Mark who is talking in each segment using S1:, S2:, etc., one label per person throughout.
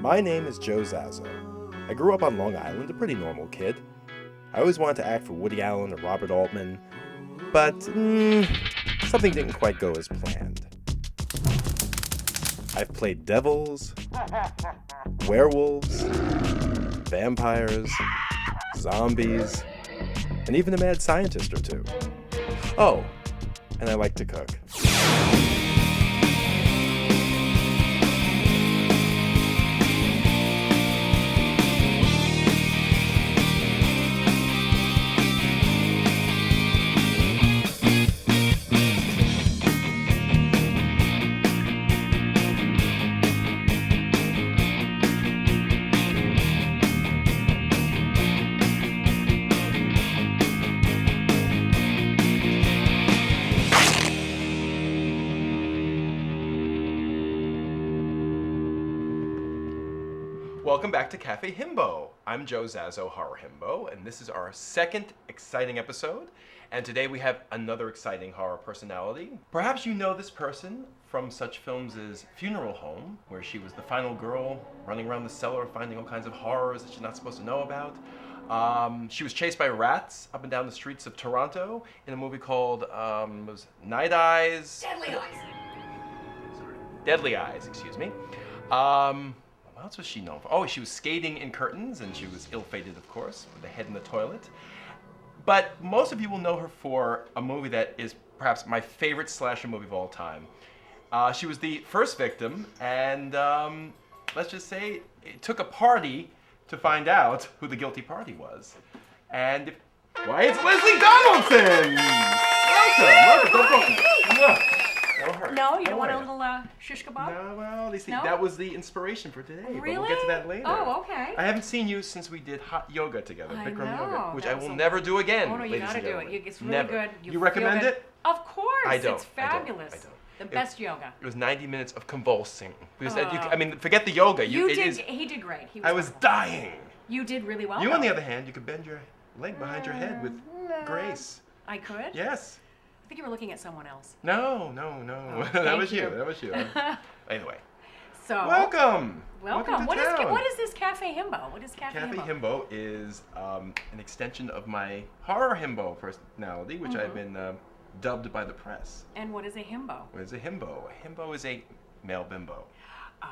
S1: My name is Joe Zazo. I grew up on Long Island, a pretty normal kid. I always wanted to act for Woody Allen or Robert Altman, but something didn't quite go as planned. I've played devils, werewolves, vampires, zombies, and even a mad scientist or two. Oh, and I like to cook. Welcome back to Cafe Himbo. I'm Joe Zazo, Horror Himbo, and this is our second exciting episode. And today we have another exciting horror personality. Perhaps you know this person from such films as Funeral Home, where she was the final girl running around the cellar finding all kinds of horrors that she's not supposed to know about. She was chased by rats up and down the streets of Toronto in a movie called Night Eyes.
S2: Deadly Eyes.
S1: Sorry. Deadly Eyes, excuse me. What else was she known for? Oh, she was skating in curtains, and she was ill-fated, of course, with a head in the toilet. But most of you will know her for a movie that is perhaps my favorite slasher movie of all time. She was the first victim, and let's just say it took a party to find out who the guilty party was. And why, it's Lesleh Donaldson! Welcome.
S2: No, you don't want a little Shish-Kebob?
S1: No, well,
S2: No?
S1: that was the inspiration for today.
S2: Really?
S1: But we'll get to that later.
S2: Oh, okay.
S1: I haven't seen you since we did hot yoga together,
S2: I
S1: Bikram
S2: know,
S1: yoga, which I
S2: that was
S1: will
S2: a-
S1: never do again.
S2: Oh, no, you
S1: ladies
S2: gotta
S1: and
S2: do
S1: gentlemen.
S2: it. It's really
S1: Never.
S2: good.
S1: You recommend
S2: feel
S1: it?
S2: Of course.
S1: I don't.
S2: It's fabulous.
S1: I don't.
S2: The best yoga.
S1: It was 90 minutes of convulsing. Because
S2: Oh.
S1: I mean, forget the yoga.
S2: He
S1: It is-
S2: did great. He was
S1: I was
S2: wonderful.
S1: dying.
S2: You did really well.
S1: You, on
S2: though.
S1: the other hand, you could bend your leg behind your head with grace.
S2: I could?
S1: Yes.
S2: I think you were looking at someone else.
S1: No.
S2: Oh,
S1: that
S2: thank
S1: was you.
S2: you.
S1: That was you. Anyway.
S2: So.
S1: Welcome.
S2: Welcome.
S1: to
S2: What is
S1: town.
S2: this Cafe Himbo? What is Cafe
S1: Cafe
S2: Himbo?
S1: Himbo is an extension of my horror himbo personality, which I've been dubbed by the press.
S2: And what is a himbo?
S1: What is a himbo? A himbo is a male bimbo.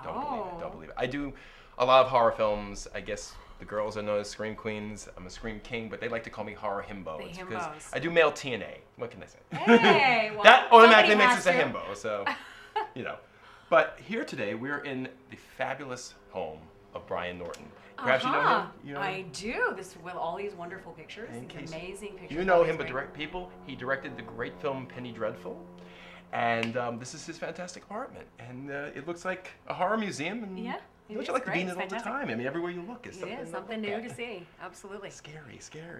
S2: Oh.
S1: Don't believe it. I do a lot of horror films. I guess the girls are known as Scream Queens. I'm a Scream King, but they like to call me Horror Himbo.
S2: The
S1: It's because
S2: himbos.
S1: I do male TNA. What can I say?
S2: Hey, well,
S1: that automatically
S2: somebody
S1: makes us a
S2: has to.
S1: himbo, so, you know. But here today, we're in the fabulous home of Brian Norton. Perhaps you know him? You know him?
S2: I do. This with all these wonderful pictures,
S1: In
S2: these
S1: case
S2: amazing pictures.
S1: You know
S2: of
S1: him,
S2: his
S1: but
S2: great-
S1: he directed the great film Penny Dreadful. And this is his fantastic apartment. And it looks like a horror museum. And
S2: Yeah, it
S1: don't
S2: is
S1: you like to
S2: great.
S1: be in
S2: It's
S1: it all the
S2: fantastic.
S1: time? I mean, everywhere you look is
S2: It
S1: something,
S2: is something
S1: look
S2: new
S1: at.
S2: to see. Absolutely.
S1: Scary.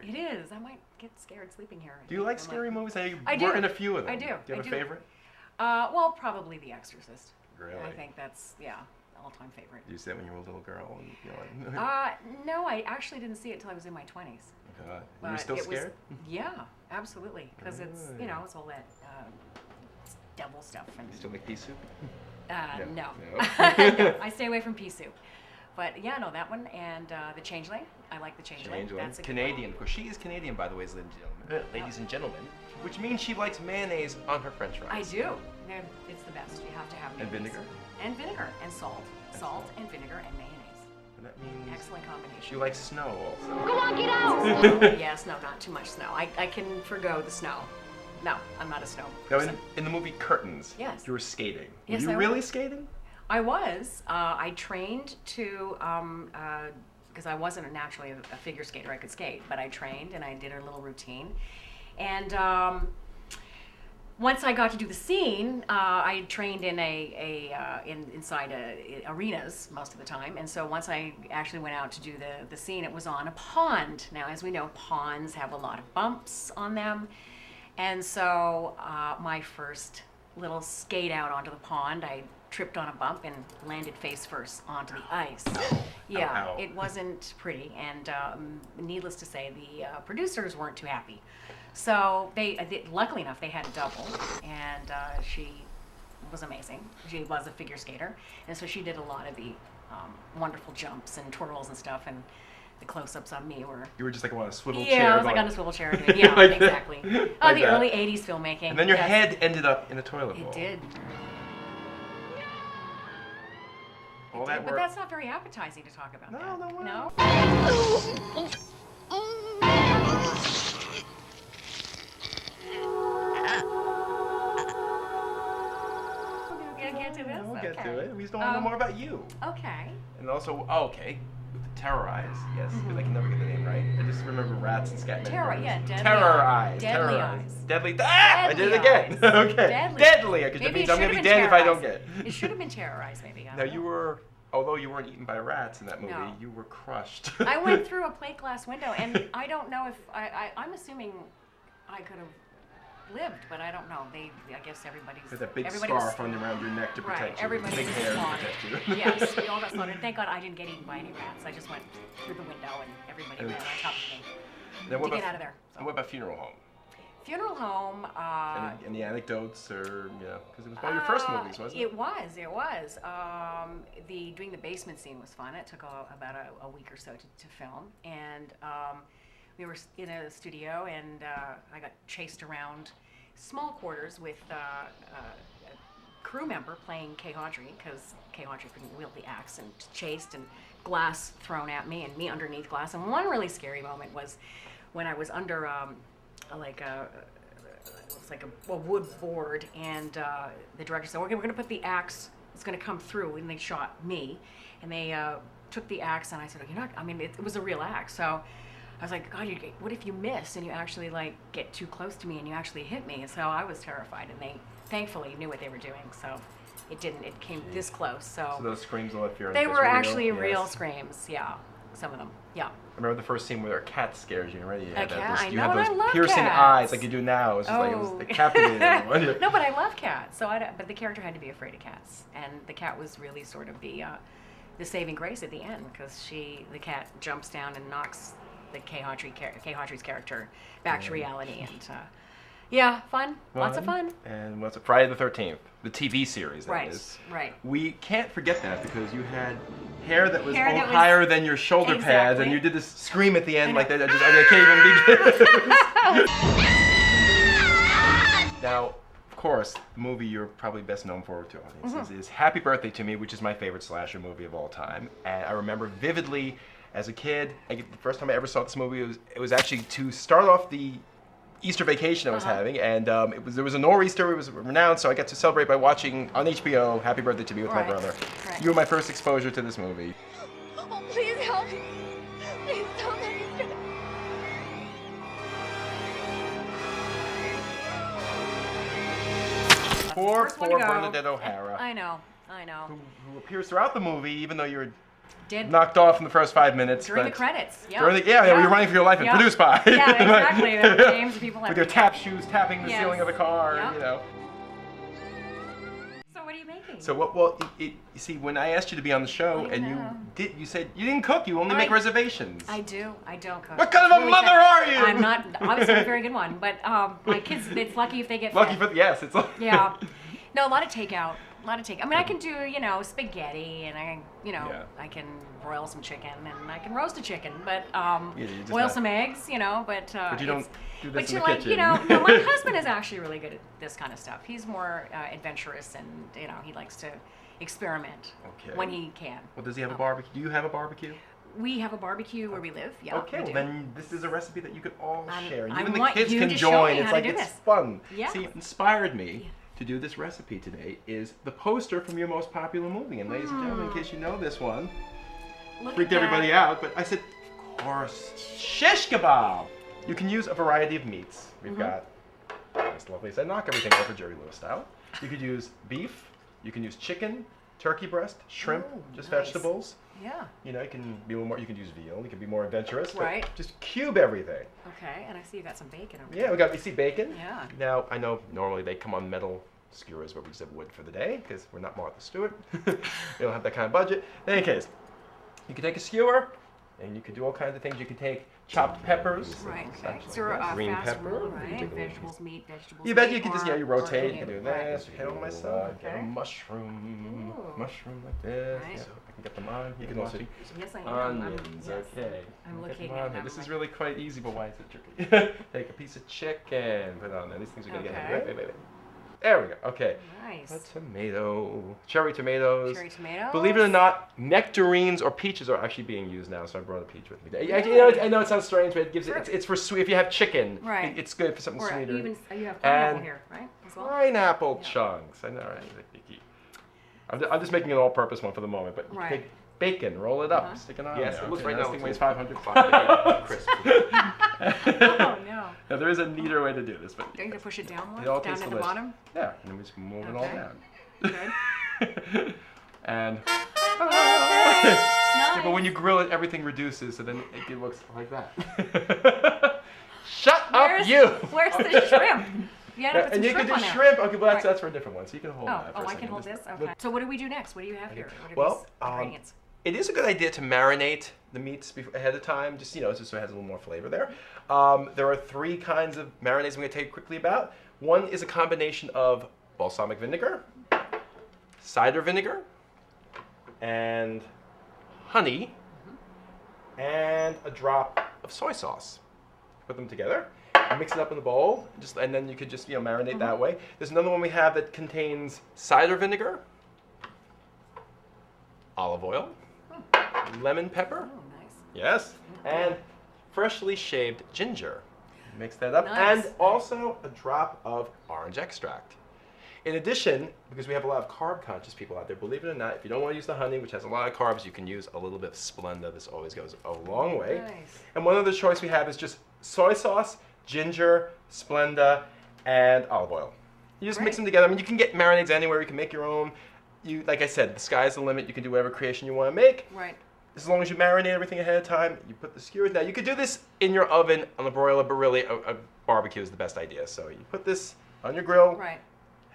S2: It is. I might get scared sleeping here.
S1: Do you like
S2: I'm
S1: scary movies?
S2: I
S1: We're
S2: do.
S1: in a few of them.
S2: I do.
S1: Do you have
S2: I
S1: a
S2: do.
S1: favorite?
S2: Well, probably The Exorcist.
S1: Really?
S2: I think that's all-time favorite.
S1: Did you see it when you were a little girl? And, you know,
S2: No, I actually didn't see it until I was in my 20s.
S1: God. You were
S2: But
S1: still
S2: it was-
S1: scared?
S2: Yeah, absolutely. Because it's it's all that devil stuff and.
S1: You still make pea soup?
S2: No.
S1: No.
S2: No, I stay away from pea soup. But yeah, no, that one and The Changeling. I like The Changeling. That's a good
S1: Canadian. Of course, she is Canadian, by the way, ladies and gentlemen. Which means she likes mayonnaise on her French
S2: one. I
S1: fries.
S2: do. It's the best. You have to have
S1: And
S2: mayonnaise.
S1: vinegar?
S2: And vinegar and salt.
S1: And
S2: Salt
S1: salt.
S2: and vinegar and mayonnaise.
S1: And that means
S2: Excellent combination.
S1: she likes snow also.
S3: Go on, get out!
S2: Yes, no, not too much snow. I can forgo the snow. No, I'm not a snow
S1: Now,
S2: person.
S1: in the movie Curtains,
S2: Yes.
S1: you were skating.
S2: Yes,
S1: were you
S2: I
S1: really
S2: was.
S1: skating?
S2: I was. I trained to, because I wasn't naturally a figure skater. I could skate, but I trained and I did a little routine. And once I got to do the scene, I trained in inside arenas most of the time. And so once I actually went out to do the scene, it was on a pond. Now, as we know, ponds have a lot of bumps on them. And so my first little skate out onto the pond, I tripped on a bump and landed face first onto the ice. Yeah,
S1: Ow.
S2: it wasn't pretty, and needless to say, the producers weren't too happy. So luckily enough, they had a double, and she was amazing. She was a figure skater, and so she did a lot of the wonderful jumps and twirls and stuff, and the close-ups on me were...
S1: You were just like on a swivel
S2: Yeah,
S1: chair.
S2: I was like on a swivel chair. Yeah,
S1: like
S2: exactly.
S1: like
S2: Oh, the
S1: that.
S2: early 80s filmmaking.
S1: And then your
S2: yes.
S1: head ended up in a toilet bowl.
S2: It did.
S1: All
S2: It
S1: that
S2: did, but
S1: work.
S2: that's not very appetizing to talk about.
S1: No,
S2: that.
S1: no,
S2: No? We'll get to this?
S1: We'll get
S2: Okay.
S1: to it. We just want to know more about you.
S2: Okay.
S1: And also, with the terror eyes, yes, because I can never get the name right. I just remember rats and scat
S2: Terror, yeah, deadly
S1: terror
S2: eyes.
S1: eyes.
S2: Deadly
S1: terror
S2: eyes.
S1: Deadly. I did it
S2: Deadly
S1: again.
S2: eyes.
S1: Okay. Deadly, because that
S2: Maybe
S1: means
S2: it
S1: I'm gonna
S2: should
S1: be
S2: have been
S1: dead if I don't
S2: terrorized.
S1: get.
S2: It should have been terrorized, maybe. I
S1: Now
S2: don't
S1: you
S2: know.
S1: were, although you weren't eaten by rats in that movie,
S2: No.
S1: you were crushed.
S2: I went through a plate glass window, and I don't know if I'm assuming I could have lived, but I don't know. I guess everybody's.
S1: With that big
S2: everybody
S1: scarf on around your neck to protect
S2: Right,
S1: you.
S2: everybody
S1: Big
S2: was
S1: hair to
S2: slaughtered.
S1: protect you.
S2: Yes, we all got slaughtered. Thank God I didn't get eaten by any rats. I just went through the window, and everybody ran on top of me
S1: Then
S2: to get out of there.
S1: And what about funeral home?
S2: Funeral home.
S1: Any anecdotes, or because it was one of your first movies, wasn't it?
S2: It was. Doing the basement scene was fun. It took about a week or so to film, and we were in a studio, and I got chased around small quarters with a crew member playing Kay Audrey, because Kay Audrey couldn't wield the axe, and chased, and glass thrown at me, and me underneath glass. And one really scary moment was when I was under it was like a wood board, and the director said, we're going to put the axe, it's going to come through, and they shot me, and they took the axe, and I said, it was a real axe, so I was like, God, what if you miss, and you actually get too close to me, and you actually hit me? And so I was terrified, and they thankfully knew what they were doing, so it didn't, it came this close, so
S1: those screams all fear.
S2: they were actually
S1: yes.
S2: real screams, yeah, some of them, yeah.
S1: I remember the first scene where a cat scares you, right? You
S2: A cat? I
S1: you
S2: know,
S1: have
S2: and I
S1: those
S2: love
S1: piercing
S2: cats.
S1: eyes like you do now. It was just like, it was like captivating.
S2: No, but I love cats. So but the character had to be afraid of cats, and the cat was really sort of the saving grace at the end, because the cat jumps down and knocks the Kay Audrey's character back to reality, and fun, lots of fun.
S1: And what's it? Friday the 13th, the TV series. That
S2: Right,
S1: is.
S2: right.
S1: We can't forget that because you had hair that was
S2: Hair that was-
S1: higher than your shoulder pads,
S2: Exactly.
S1: and you did this scream at the end
S2: I
S1: like
S2: know.
S1: that. I can't even be. Now, of course, the movie you're probably best known for to audiences is Happy Birthday to Me, which is my favorite slasher movie of all time. And I remember vividly as a kid, the first time I ever saw this movie, it was actually to start off the Easter vacation I was having, and there was a nor'easter. It was renowned, so I got to celebrate by watching on HBO Happy Birthday to Me with my brother.
S2: Right.
S1: You were my first exposure to this movie.
S3: Oh, please help me. Please don't let me die.
S1: Poor
S2: First one to go.
S1: Bernadette O'Hara,
S2: I know.
S1: who appears throughout the movie, even though you were
S2: Did
S1: knocked off in the first 5 minutes.
S2: during the
S1: but
S2: credits. Yeah.
S1: During the, you're running for your life and
S2: Yeah.
S1: produced by.
S2: Yeah, exactly. There were names of people
S1: With your tap shoes tapping the
S2: Yes.
S1: ceiling of the car,
S2: Yep. So what are you making?
S1: So what? Well, you see, when I asked you to be on the show,
S2: I
S1: and
S2: know.
S1: you said you didn't cook. You only make reservations.
S2: I do. I don't cook.
S1: What kind of
S2: It's
S1: a
S2: really
S1: mother
S2: sad.
S1: are you?
S2: I'm not obviously a very good one, but my kids, it's lucky if they get
S1: Lucky
S2: fed.
S1: for yes, it's like
S2: Yeah. No, a lot of takeout. I mean, I can do, spaghetti, and I can broil some chicken, and I can roast a chicken, but
S1: you're just
S2: boil
S1: not-
S2: some eggs, but
S1: But you don't do this
S2: but
S1: in
S2: you
S1: the kitchen.
S2: no, my husband is actually really good at this kind of stuff. He's more adventurous, and he likes to experiment
S1: Okay.
S2: when he can.
S1: Well, does he have a barbecue? Do you have a barbecue?
S2: We have a barbecue where we live. Yeah.
S1: Okay,
S2: we
S1: well
S2: do.
S1: then this is a recipe that you could all share. And
S2: I
S1: even the
S2: want
S1: kids
S2: you
S1: can
S2: to show
S1: join.
S2: me
S1: It's
S2: how to
S1: like
S2: do
S1: it's
S2: this.
S1: fun.
S2: Yeah.
S1: See, what inspired me to do this recipe today is the poster from your most popular movie. And ladies and gentlemen, in case you know this one,
S2: Look
S1: freaked
S2: at
S1: everybody
S2: that.
S1: out, but I said, of course, Shish-Kebob. You can use a variety of meats. We've got this lovely, I knock everything over Jerry Lewis style. You could use beef, you can use chicken, turkey breast, shrimp,
S2: Ooh,
S1: just
S2: nice.
S1: vegetables.
S2: Yeah.
S1: You know, you can be a little more, you can use veal, you can be more adventurous, but
S2: Right.
S1: just cube everything.
S2: Okay, and I see you got some bacon over
S1: Yeah, you see bacon.
S2: Yeah.
S1: Now, I know normally they come on metal skewers, but we just have wood for the day because we're not Martha Stewart. We don't have that kind of budget. In any case, you can take a skewer and you can do all kinds of things. You can take chopped peppers.
S2: Right. Okay.
S1: Such
S2: So
S1: like that. Green
S2: fast
S1: pepper.
S2: rule,
S1: You
S2: right?
S1: take a little
S2: Vegetables, meat, vegetables.
S1: You bet
S2: meat,
S1: you can just,
S2: or-
S1: you
S2: or
S1: rotate, you can do
S2: right.
S1: this. Hit on myself, get a
S2: Okay.
S1: mushroom.
S2: Ooh.
S1: Mushroom like this.
S2: Right.
S1: So I can get them on. You can also
S2: Yes, I am.
S1: onions,
S2: yes.
S1: okay.
S2: I'm
S1: Get
S2: looking
S1: them
S2: at
S1: on here.
S2: them.
S1: This is really quite easy, but why is it tricky? Take a piece of chicken, put it on there. These things are gonna get
S2: Okay.
S1: heavy. Wait. There we go. Okay.
S2: Nice.
S1: A tomato, cherry tomatoes.
S2: Cherry tomatoes.
S1: Believe it or not, nectarines or peaches are actually being used now, so I brought a peach with me.
S2: Really?
S1: I know it sounds strange, but it gives
S2: Sure.
S1: it's for sweet. If you have chicken,
S2: Right.
S1: it's good for something
S2: Or
S1: sweeter.
S2: even you have pineapple
S1: And
S2: here, right? As well.
S1: Pineapple
S2: Yeah.
S1: chunks. I know, right? I'm just making an all-purpose one for the moment, but you
S2: Right.
S1: take bacon, roll it up,
S2: Uh-huh.
S1: stick it on.
S4: Yes,
S1: there.
S4: it looks
S1: Okay,
S4: right
S1: this
S4: now
S1: thing
S4: it's
S1: weighs
S4: a
S1: 500
S4: Crisp.
S2: Oh no!
S1: Now, there is a neater way to do this, but
S2: Don't you have to push it down more?
S1: it all
S2: Down
S1: tastes
S2: at the
S1: delicious.
S2: bottom?
S1: Yeah, and then we just move it all
S2: Okay.
S1: down.
S2: Good.
S1: And
S2: Nice.
S1: yeah, but when you grill it, everything reduces, so then it looks like that. Shut up, you!
S2: Where's the shrimp? You had to
S1: Yeah,
S2: put some
S1: and you
S2: shrimp
S1: can
S2: on
S1: do
S2: there.
S1: shrimp. Okay, well
S2: Right.
S1: that's for a different one, so you can hold
S2: Oh,
S1: that for a
S2: I
S1: second.
S2: can hold
S1: Just
S2: this?
S1: look-
S2: Okay. So what do we do next? What do you have here? What are
S1: Well,
S2: these ingredients?
S1: it is a good idea to marinate the meats ahead of time, just just so it has a little more flavor there. There are 3 kinds of marinades I'm going to tell you quickly about. One is a combination of balsamic vinegar, cider vinegar, and honey, and a drop of soy sauce. Put them together, mix it up in the bowl, and then you could just marinate that way. There's another one we have that contains cider vinegar, olive oil, lemon pepper,
S2: Oh, nice.
S1: yes, and freshly shaved ginger. Mix that up,
S2: Nice.
S1: and also a drop of orange extract. In addition, because we have a lot of carb-conscious people out there, believe it or not, if you don't want to use the honey, which has a lot of carbs, you can use a little bit of Splenda. This always goes a long way.
S2: Nice.
S1: And one other choice we have is just soy sauce, ginger, Splenda, and olive oil. You just mix
S2: Great.
S1: them together. I mean, you can get marinades anywhere. You can make your own. Like I said, the sky's the limit. You can do whatever creation you want to make.
S2: Right.
S1: As long as you marinate everything ahead of time, you put the skewers. Now, you could do this in your oven on a broiler, but really a barbecue is the best idea. So you put this on your grill,
S2: Right.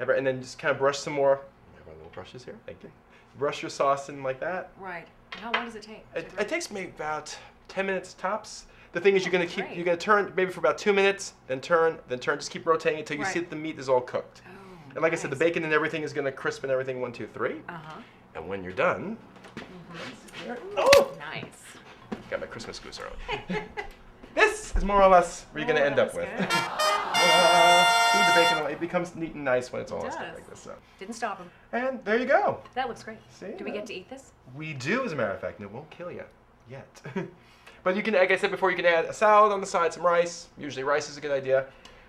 S1: and then just kind of brush some more. I have my little brushes here. Thank you. Brush your sauce in like that.
S2: Right. How long does it take?
S1: It takes maybe about 10 minutes tops. The thing is, you're gonna
S2: great.
S1: turn maybe for about 2 minutes, then turn. Just keep rotating until you
S2: Right.
S1: see that the meat is all cooked.
S2: Oh,
S1: And like I said, the
S2: nice.
S1: bacon and everything is gonna crisp and everything 1, 2, 3.
S2: Uh-huh.
S1: And when you're done,
S2: Mm-hmm.
S1: oh,
S2: Nice.
S1: got my Christmas goose early. This is more or less where you're gonna end up with.
S2: Good.
S1: See the bacon? It becomes neat and nice when it's all
S2: It
S1: stuff
S2: does.
S1: like this. So.
S2: Didn't stop him.
S1: And there you go.
S2: That looks great.
S1: See?
S2: Do we get to eat this?
S1: We do, as a matter of fact, and it won't kill you yet. But you can, like I said before, you can add a salad on the side, some rice. Usually rice is a good idea.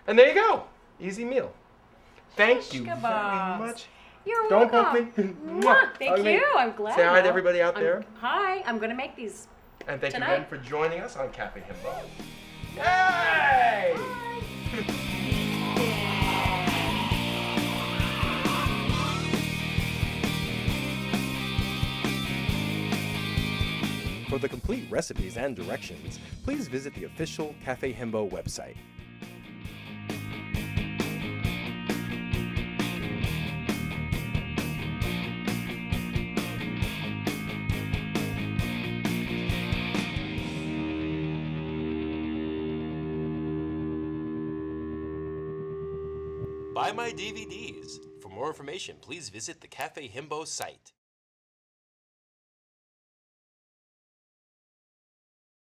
S1: And there you go. Easy meal. Thank you very
S2: Shish-Kebabs.
S1: much.
S2: You're
S1: Don't
S2: welcome.
S1: poke me.
S2: Mwah. Thank
S1: Hug me.
S2: you. I'm glad.
S1: Say hi to
S2: now.
S1: everybody out there.
S2: Hi. I'm going to make these.
S1: And thank you
S2: Tonight.
S1: again for joining us on Cafe Himbo. Yay! For the complete recipes and directions, please visit the official Cafe Himbo website. Buy my DVDs. For more information, please visit the Cafe Himbo site.